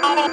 What's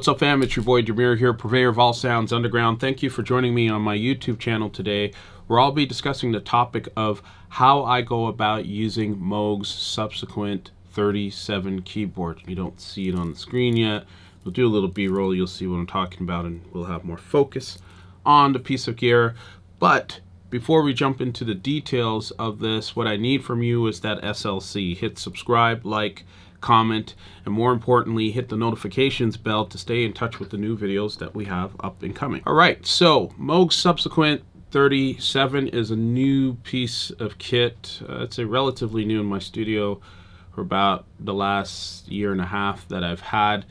up, fam? It's your boy Demuir here, purveyor of all sounds underground. Thank you for joining me on my YouTube channel today, where I'll be discussing the topic of how I go about using Moog's subsequent 37 keyboard. You don't see it on the screen yet. We'll do a little B-roll, you'll see what I'm talking about, and we'll have more focus on the piece of gear. But before we jump into the details of this, what I need from you is that SLC. Hit subscribe, like, comment, and more importantly, hit the notifications bell to stay in touch with the new videos that we have up and coming. All right, so Moog Subsequent 37 is a new piece of kit. It's a relatively new in my studio for about the last year and a half that I've had.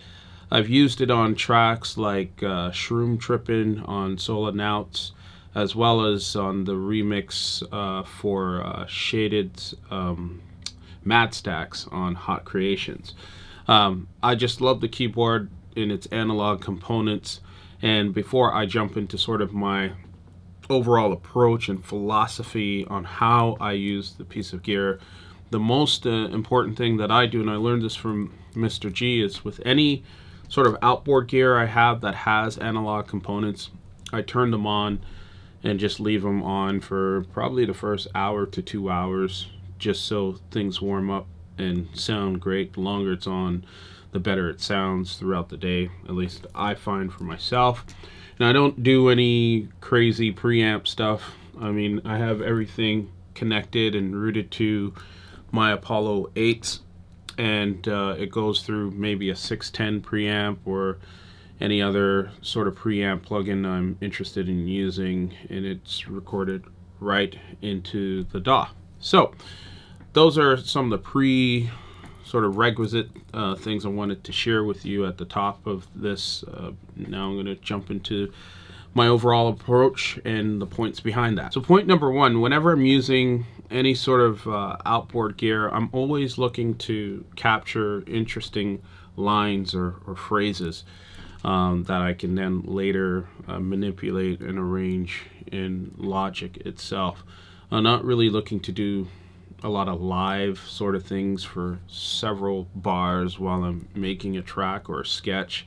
I've used it on tracks like Shroom Trippin' on Socialize, as well as on the remix for Shaded Mad Stacks on Hot Creations. I just love the keyboard in its analog components, and before I jump into sort of my overall approach and philosophy on how I use the piece of gear, the most important thing that I do, and I learned this from Mr. G, is with any sort of outboard gear I have that has analog components, I turn them on and just leave them on for probably the first hour to 2 hours, just so things warm up and sound great. The longer it's on, the better it sounds throughout the day, at least I find for myself. And I don't do any crazy preamp stuff. I mean, I have everything connected and routed to my Apollo 8s, and it goes through maybe a 610 preamp or any other sort of preamp plugin I'm interested in using, and it's recorded right into the DAW. So those are some of the sort of requisite things I wanted to share with you at the top of this. Now I'm going to jump into my overall approach and the points behind that. So point number one, whenever I'm using any sort of outboard gear, I'm always looking to capture interesting lines or phrases that I can then later manipulate and arrange in Logic itself. I'm not really looking to do a lot of live sort of things for several bars while I'm making a track or a sketch.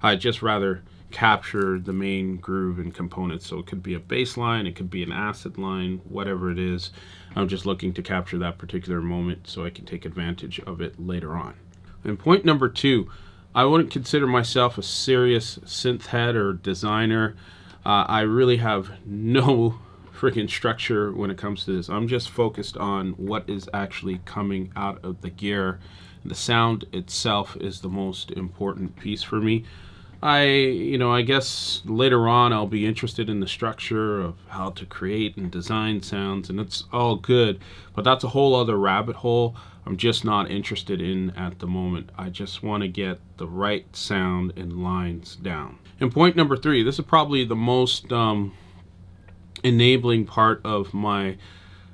I just rather capture the main groove and components. So it could be a bass line, it could be an acid line, whatever it is. I'm just looking to capture that particular moment so I can take advantage of it later on. And point number two, I wouldn't consider myself a serious synth head or designer. I really have no freaking structure when it comes to this. I'm just focused on what is actually coming out of the gear. The sound itself is the most important piece for me. I guess later on I'll be interested in the structure of how to create and design sounds, and it's all good, but that's a whole other rabbit hole I'm just not interested in at the moment. I just want to get the right sound and lines down. And point number three, this is probably the most enabling part of my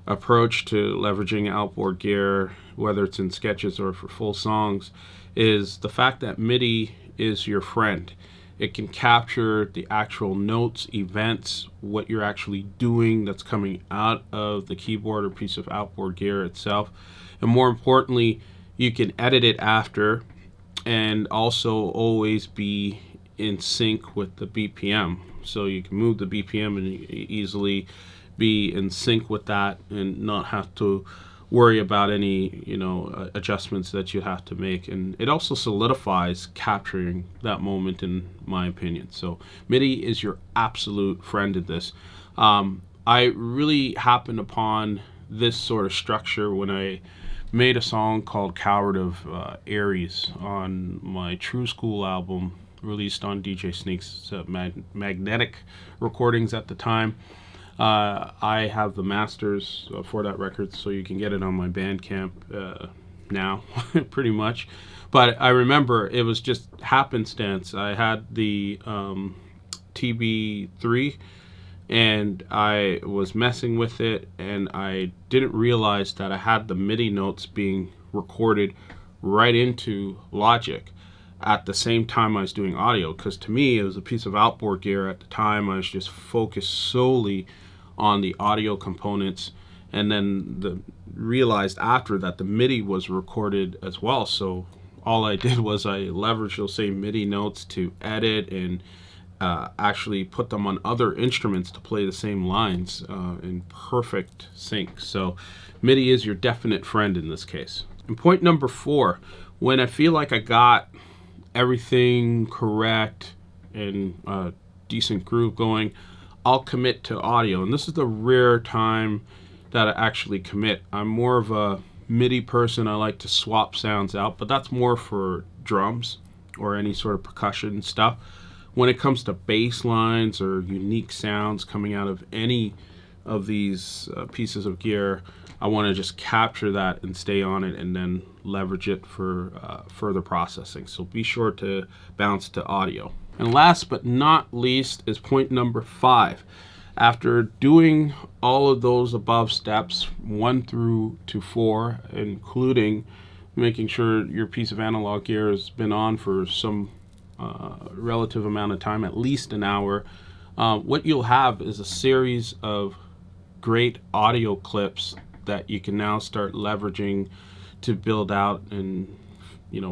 approach to leveraging outboard gear, whether it's in sketches or for full songs, is the fact that MIDI is your friend. It can capture the actual notes, events, what you're actually doing that's coming out of the keyboard or piece of outboard gear itself. And more importantly, you can edit it after and also always be in sync with the BPM. So you can move the BPM and easily be in sync with that and not have to worry about any adjustments that you have to make. And it also solidifies capturing that moment, in my opinion. So MIDI is your absolute friend in this. I really happened upon this sort of structure when I made a song called Coward of Aries on my True School album, released on DJ Sneak's Magnetic recordings at the time. I have the masters for that record, so you can get it on my Bandcamp now, pretty much. But I remember it was just happenstance. I had the TB3, and I was messing with it, and I didn't realize that I had the MIDI notes being recorded right into Logic. at the same time I was doing audio, because to me it was a piece of outboard gear at the time. I was just focused solely on the audio components, and then realized after that the MIDI was recorded as well. So all I did was I leveraged those same MIDI notes to edit and actually put them on other instruments to play the same lines in perfect sync. So MIDI is your definite friend in this case. And point number 4, when I feel like I got everything correct and a decent groove going, I'll commit to audio. And this is the rare time that I actually commit. I'm more of a MIDI person. I like to swap sounds out, but that's more for drums or any sort of percussion stuff. When it comes to bass lines or unique sounds coming out of any of these pieces of gear, I want to just capture that and stay on it and then leverage it for further processing. So be sure to bounce to audio. And last but not least is point number 5. After doing all of those above steps 1 through to 4, including making sure your piece of analog gear has been on for some relative amount of time, at least an hour, what you'll have is a series of great audio clips that you can now start leveraging to build out and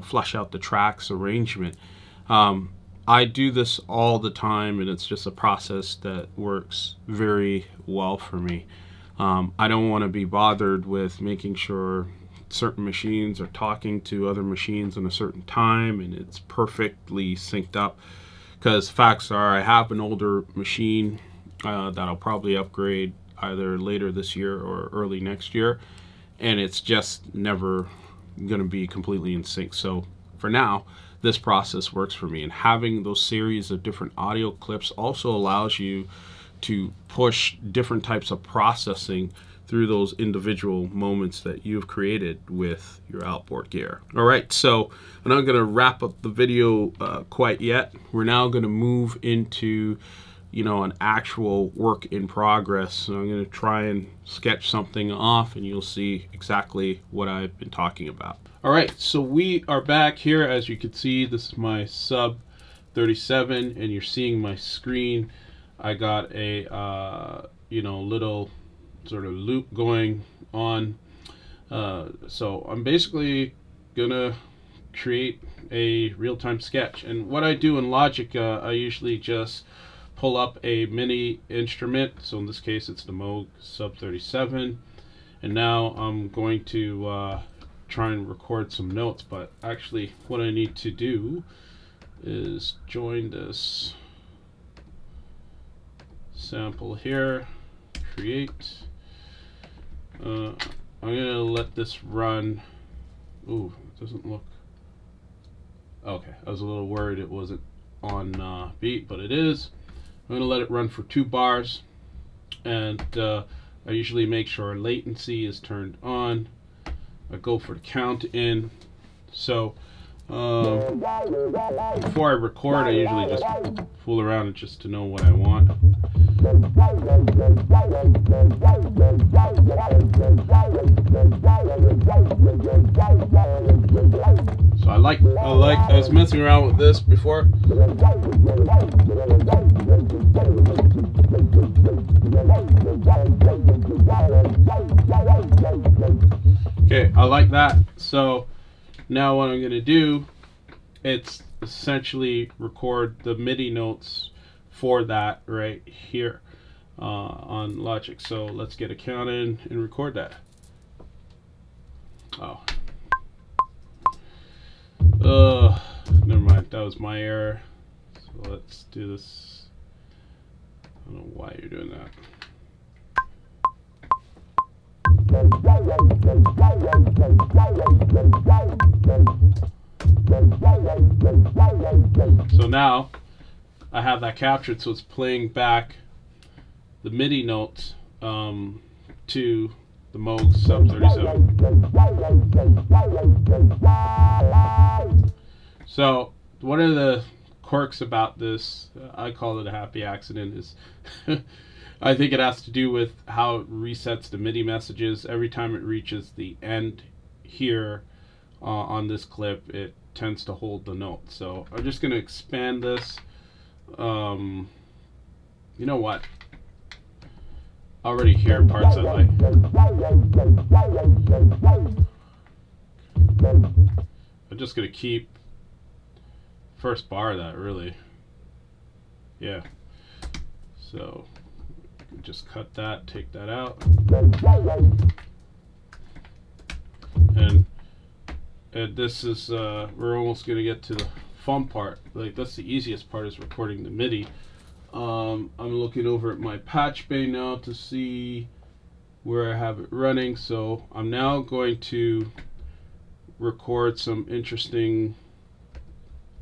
flesh out the tracks arrangement. I do this all the time, and it's just a process that works very well for me. I don't want to be bothered with making sure certain machines are talking to other machines in a certain time and it's perfectly synced up, because facts are I have an older machine that I'll probably upgrade either later this year or early next year, and it's just never going to be completely in sync. So for now, this process works for me, and having those series of different audio clips also allows you to push different types of processing through those individual moments that you've created with your outboard gear. All right, so I'm not going to wrap up the video quite yet. We're now going to move into an actual work in progress. So I'm going to try and sketch something off, and you'll see exactly what I've been talking about. All right, so we are back here. As you can see, this is my Sub 37, and you're seeing my screen. I got a little sort of loop going on. So I'm basically gonna create a real-time sketch, and what I do in Logic, I usually just pull up a MIDI instrument. So in this case it's the Moog Sub 37, and now I'm going to try and record some notes. But actually what I need to do is join this sample here, create. I'm gonna let this run. Ooh, it doesn't look okay. I was a little worried it wasn't on beat, but it is. I'm gonna let it run for 2 bars, and I usually make sure latency is turned on. I go for the count in. So before I record, I usually just fool around just to know what I want. So I was messing around with this before. Okay, I like that. So now what I'm going to do, it's essentially record the MIDI notes for that right here on Logic. So let's get a count in and record that. Oh. Never mind. That was my error. So let's do this. I don't know why you're doing that. So now I have that captured, so it's playing back the MIDI notes to the Moog Sub 37. So one of the quirks about this, I call it a happy accident, is I think it has to do with how it resets the MIDI messages every time it reaches the end here on this clip, it tends to hold the note. So I'm just going to expand this. You know what? I already hear parts I like. I'm just going to keep first bar of that, really. Yeah. So just cut that, take that out. And this is, we're almost going to get to the fun part. Like, that's the easiest part, is recording the MIDI. I'm looking over at my patch bay now to see where I have it running. So I'm now going to record some interesting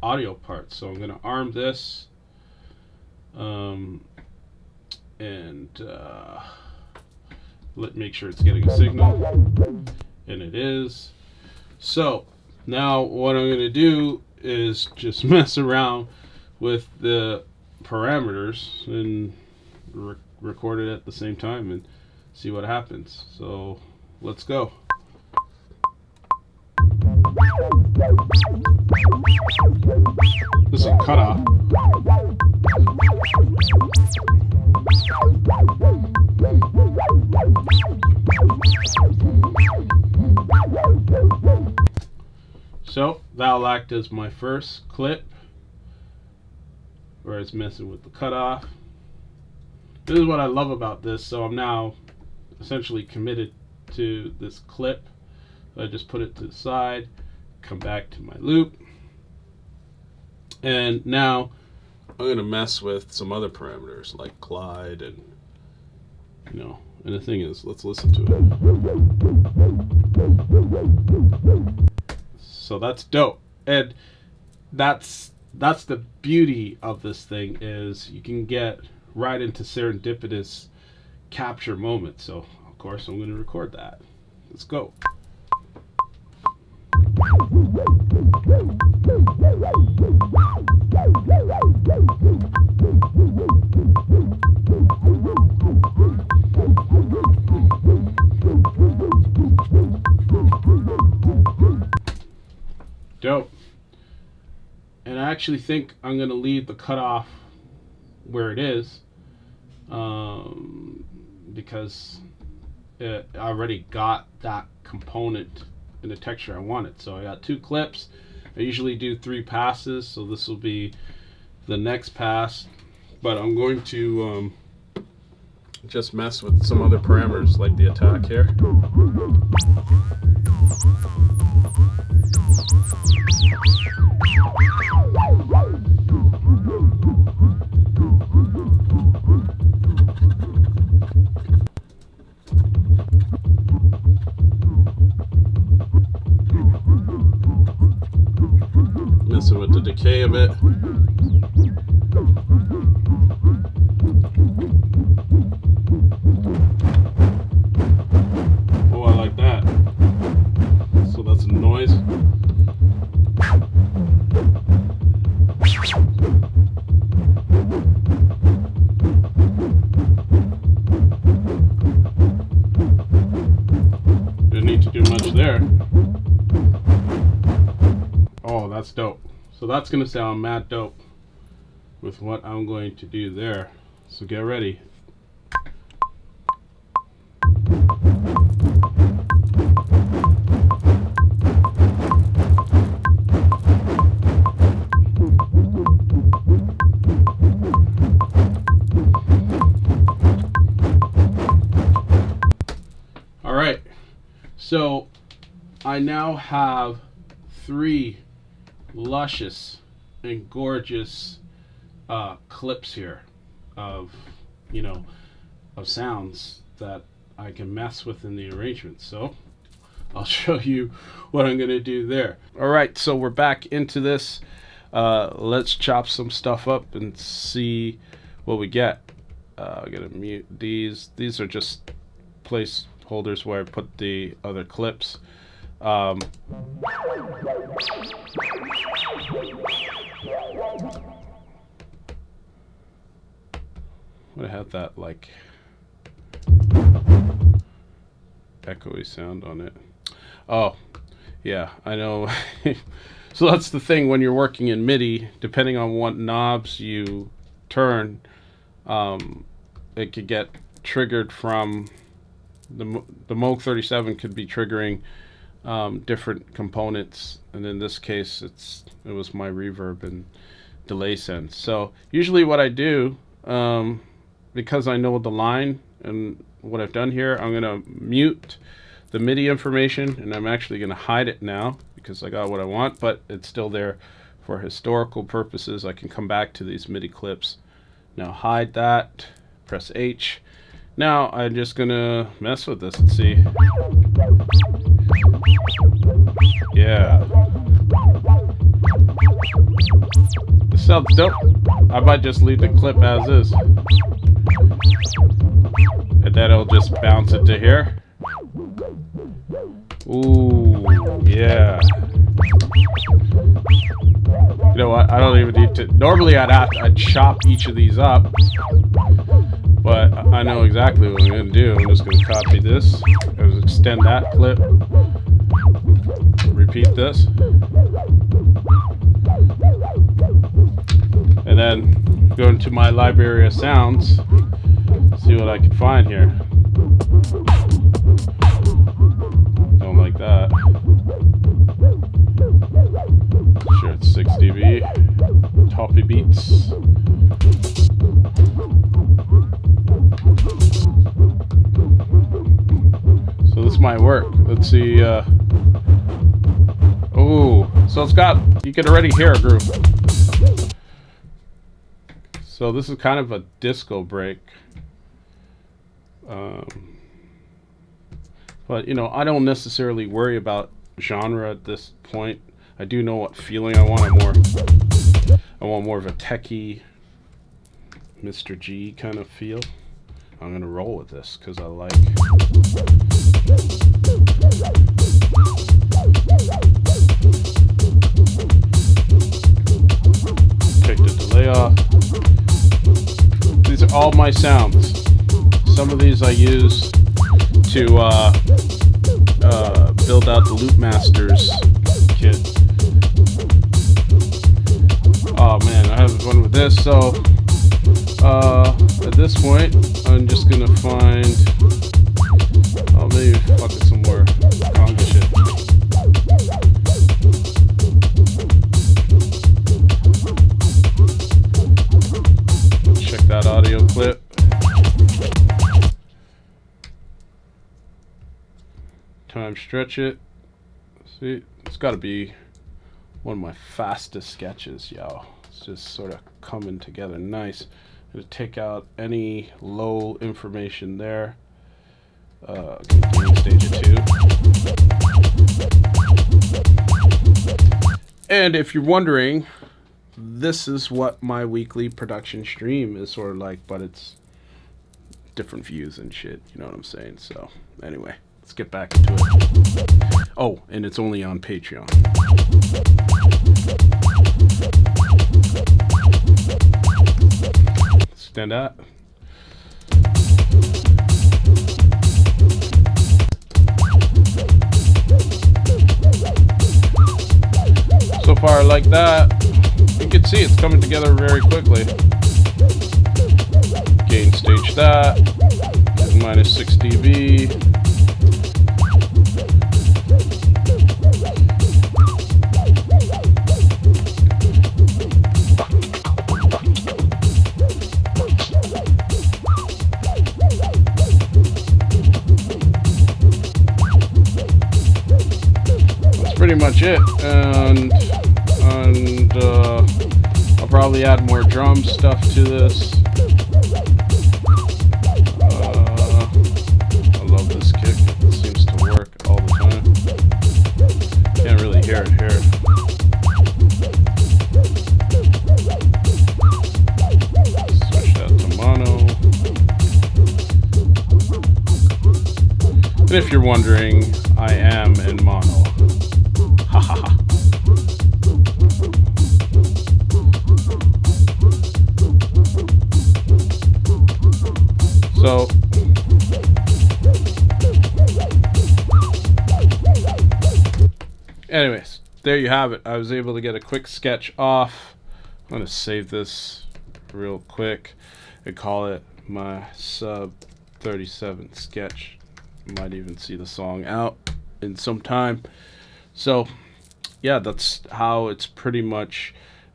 audio parts. So I'm going to arm this and make sure it's getting a signal, and it is. So now what I'm going to do is just mess around with the parameters and record it at the same time and see what happens. So let's go. This is a cutoff. So that'll act as my first clip where it's messing with the cutoff. This is what I love about this. So I'm now essentially committed to this clip. I just put it to the side, come back to my loop, and now I'm going to mess with some other parameters like glide and, you know, and the thing is, let's listen to it. So that's dope. And that's the beauty of this thing, is you can get right into serendipitous capture moments. So of course I'm going to record that. Let's go. Dope. And I actually think I'm going to leave the cutoff where it is, because I already got that component in the texture I wanted. So I got 2 clips. I usually do 3 passes, so this will be the next pass. But I'm going to just mess with some other parameters like the attack here. Messing with the decay a bit. Oh, I like that. So that's a noise. Didn't need to do much there. Oh, that's dope. So that's going to sound mad dope with what I'm going to do there. So get ready. All right. So I now have 3 luscious and gorgeous clips here of, you know, of sounds that I can mess with in the arrangement. So I'll show you what I'm going to do there. All right, so we're back into this. Let's chop some stuff up and see what we get. I'm going to mute these. These are just placeholders where I put the other clips. Would have that like echoey sound on it. Oh, Yeah, I know. So that's the thing when you're working in MIDI, depending on what knobs you turn, it could get triggered from the Moog 37 could be triggering different components, and in this case it was my reverb and delay sense. So usually what I do, because I know the line and what I've done here, I'm gonna mute the MIDI information, and I'm actually gonna hide it now because I got what I want, but it's still there for historical purposes. I can come back to these MIDI clips. Now hide that, press H. Now I'm just gonna mess with this and see. Yeah. This sounds dope. I might just leave the clip as is. And then it'll just bounce it to here. Ooh, yeah. You know what? I don't even need to. Normally I'd chop each of these up. But I know exactly what I'm going to do. I'm just going to copy this. Just extend that clip. Repeat this. And then go into my library of sounds. See what I can find here. Don't like that. Sure, it's 6 dB. Toffee beats. So this might work. Let's see. Oh, so it's got, you can already hear a groove. So this is kind of a disco break. But you know, I don't necessarily worry about genre at this point. I do know what feeling I want. I want more of a techie Mr. G kind of feel. I'm gonna roll with this because I like. Take the delay off. These are all my sounds. Some of these I use to build out the Loop Masters kit. Oh man, I have fun with this. So at this point, I'm just gonna find, oh maybe fuck it, some more conga shit. Check that audio clip. Time stretch it. See, it's got to be one of my fastest sketches, yo. It's just sort of coming together nice. I'm gonna take out any low information there. Gain stage of 2. And if you're wondering, this is what my weekly production stream is sort of like, but it's different views and shit, you know what I'm saying? So anyway, let's get back into it. Oh, and it's only on Patreon. Stand up. So far, like that, you can see it's coming together very quickly. Gain stage that, minus 6 dB. Pretty much it, and I'll probably add more drum stuff to this. I love this kick, it seems to work all the time. Can't really hear it here. Switch that to mono. And if you're wondering, I am in mono. So anyways, there you have it. I was able to get a quick sketch off. I'm going to save this real quick and call it my Sub 37 sketch. You might even see the song out in some time. So yeah, that's how it's pretty much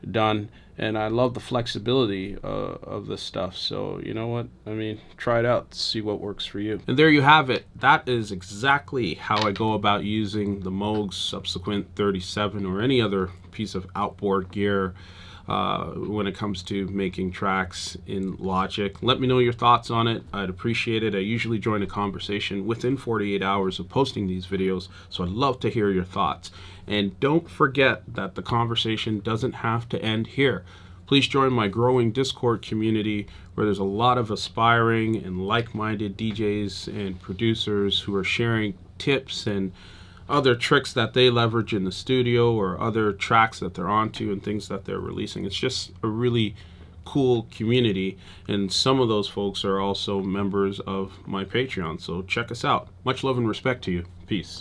done. And I love the flexibility of this stuff. So you know what? I mean, try it out, see what works for you. And there you have it. That is exactly how I go about using the Moog Subsequent 37 or any other piece of outboard gear when it comes to making tracks in Logic. Let me know your thoughts on it. I'd appreciate it. I usually join a conversation within 48 hours of posting these videos, so I'd love to hear your thoughts. And don't forget that the conversation doesn't have to end here. Please join my growing Discord community where there's a lot of aspiring and like-minded DJs and producers who are sharing tips and other tricks that they leverage in the studio or other tracks that they're onto and things that they're releasing. It's just a really cool community, and some of those folks are also members of my Patreon, so check us out. Much love and respect to you. Peace.